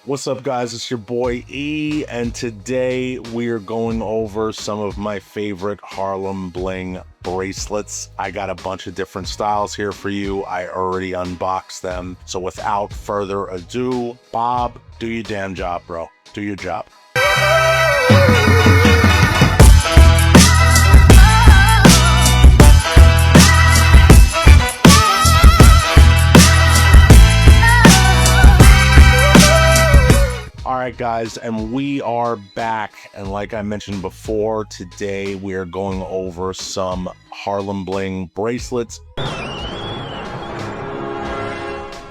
What's up, guys? It's your boy E, and today we are going over some of my favorite Harlem Bling bracelets. I got a bunch of different styles here for you. I already unboxed them. So without further ado, Bob, do your damn job, bro. Do your job. Alright guys, and we are back, and like I mentioned before, today we are going over some Harlem Bling bracelets.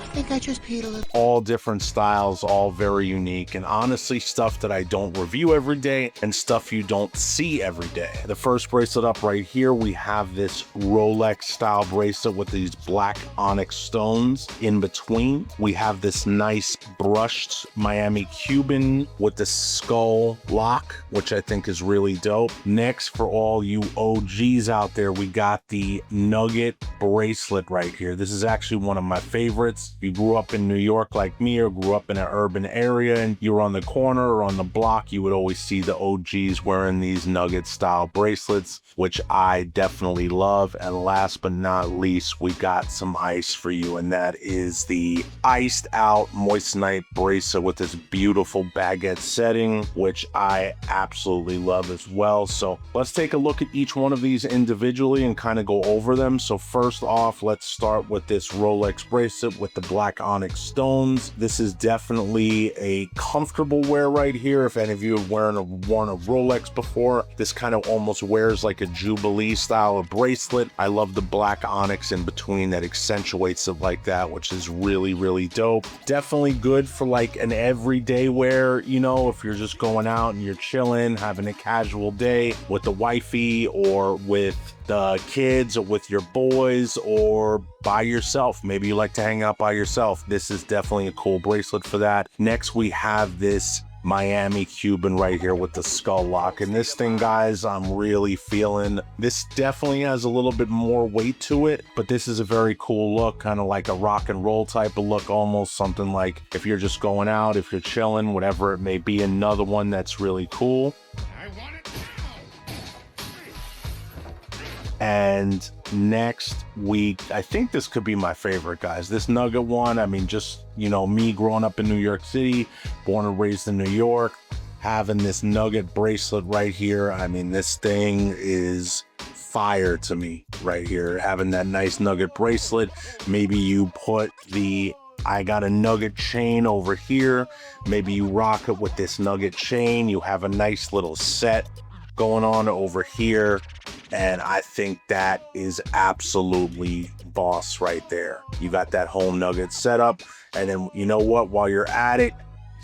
I think I just peed a little. All different styles, all very unique, and honestly stuff that I don't review every day and stuff you don't see every day. The first bracelet up right here, we have this Rolex style bracelet with these black onyx stones in between. We have this nice brushed Miami Cuban with the skull lock, which I think is really dope. Next, for all you OGs out there, we got the Nugget bracelet right here. This is actually one of my favorites. If you grew up in New York like me, or grew up in an urban area and you were on the corner or on the block, you would always see the OGs wearing these Nugget style bracelets, which I definitely love. And last but not least, we got some ice for you, and that is the iced out Moissanite bracelet with this beautiful baguette setting, which I absolutely love as well. So let's take a look at each one of these individually and kind of go over them. So first off, let's start with this Rolex bracelet with the black onyx stones. This is definitely a comfortable wear right here. If any of you have worn a Rolex before, this kind of almost wears like a Jubilee style of bracelet. I love the black onyx in between that accentuates it like that, which is really, really dope. Definitely good for like an everyday wear, you know, if you're just going out and you're chilling, having a casual day with the wifey or with the kids or with your boys or by yourself. Maybe you like to hang out by yourself. This is definitely a cool bracelet for that. Next, we have this Miami Cuban right here with the skull lock, and this thing, guys, I'm really feeling. This definitely has a little bit more weight to it, but this is a very cool look, kind of like a rock and roll type of look, almost something like if you're just going out, if you're chilling, whatever it may be. Another one that's really cool. And next week, I think this could be my favorite, guys. This Nugget one, I mean, just, you know, me growing up in New York City, born and raised in New York, having this Nugget bracelet right here. I mean, this thing is fire to me right here. Having that nice Nugget bracelet. Maybe you put the I got a Nugget chain over here. Maybe you rock it with this Nugget chain. You have a nice little set going on over here. And I think that is absolutely boss right there. You got that whole Nugget setup. And then, you know what, while you're at it,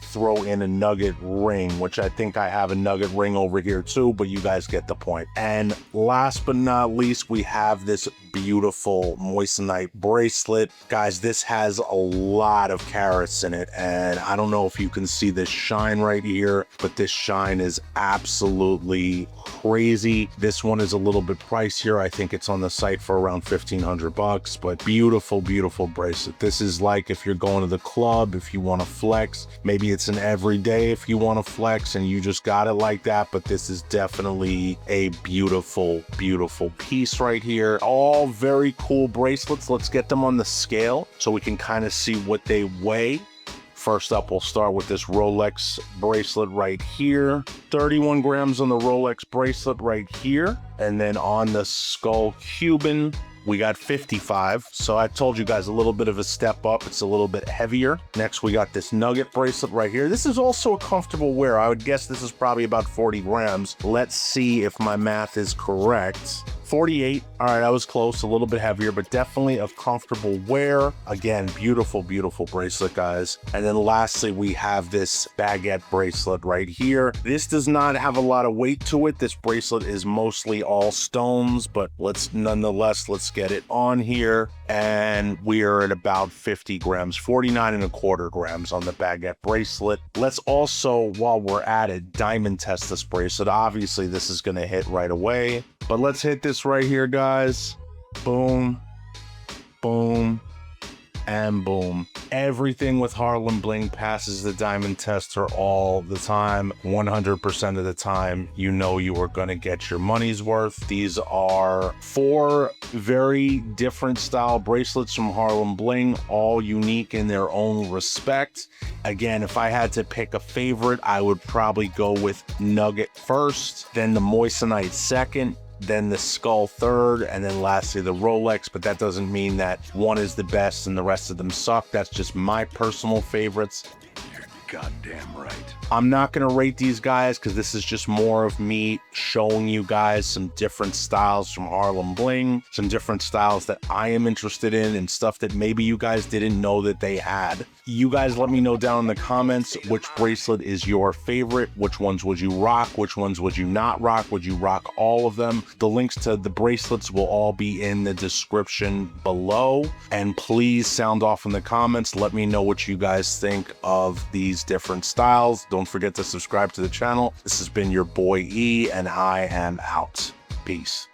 throw in a Nugget ring, which I think I have a Nugget ring over here too, but you guys get the point. And last but not least, we have this beautiful Moissanite bracelet. Guys, this has a lot of carats in it, and I don't know if you can see this shine right here, but this shine is absolutely crazy. This one is a little bit pricier. I think it's on the site for around 1,500 bucks, but beautiful, beautiful bracelet. This is like if you're going to the club, if you want to flex, maybe it's an everyday if you want to flex and you just got it like that, but this is definitely a beautiful, beautiful piece right here. All very cool bracelets. Let's get them on the scale so we can kind of see what they weigh. First up, we'll start with this Rolex bracelet right here. 31 grams on the Rolex bracelet right here. And then on the skull Cuban, we got 55. So I told you guys a little bit of a step up. It's a little bit heavier. Next, we got this Nugget bracelet right here. This is also a comfortable wear. I would guess this is probably about 40 grams. Let's see if my math is correct. 48. All right, I was close, a little bit heavier, but definitely a comfortable wear. Again, beautiful, beautiful bracelet, guys. And then lastly, we have this Baguette bracelet right here. This does not have a lot of weight to it. This bracelet is mostly all stones, but let's get it on here. And we are at about 50 grams, 49.25 grams on the Baguette bracelet. Let's also, while we're at it, diamond test this bracelet. Obviously, this is gonna hit right away, but let's hit this right here, guys. Boom, boom, and boom. Everything with Harlem Bling passes the diamond tester all the time. 100% of the time, you know you are gonna get your money's worth. These are 4 very different style bracelets from Harlem Bling, all unique in their own respect. Again, if I had to pick a favorite, I would probably go with Nugget first, then the Moissanite second, then the Skull third, and then lastly the Rolex. But that doesn't mean that one is the best and the rest of them suck. That's just my personal favorites. Goddamn right. I'm not going to rate these guys because this is just more of me showing you guys some different styles from Harlem Bling, some different styles that I am interested in, and stuff that maybe you guys didn't know that they had. You guys let me know down in the comments which bracelet is your favorite, which ones would you rock, which ones would you not rock, would you rock all of them. The links to the bracelets will all be in the description below, and please sound off in the comments. Let me know what you guys think of these different styles. Don't forget to subscribe to the channel. This has been your boy E, and I am out. Peace.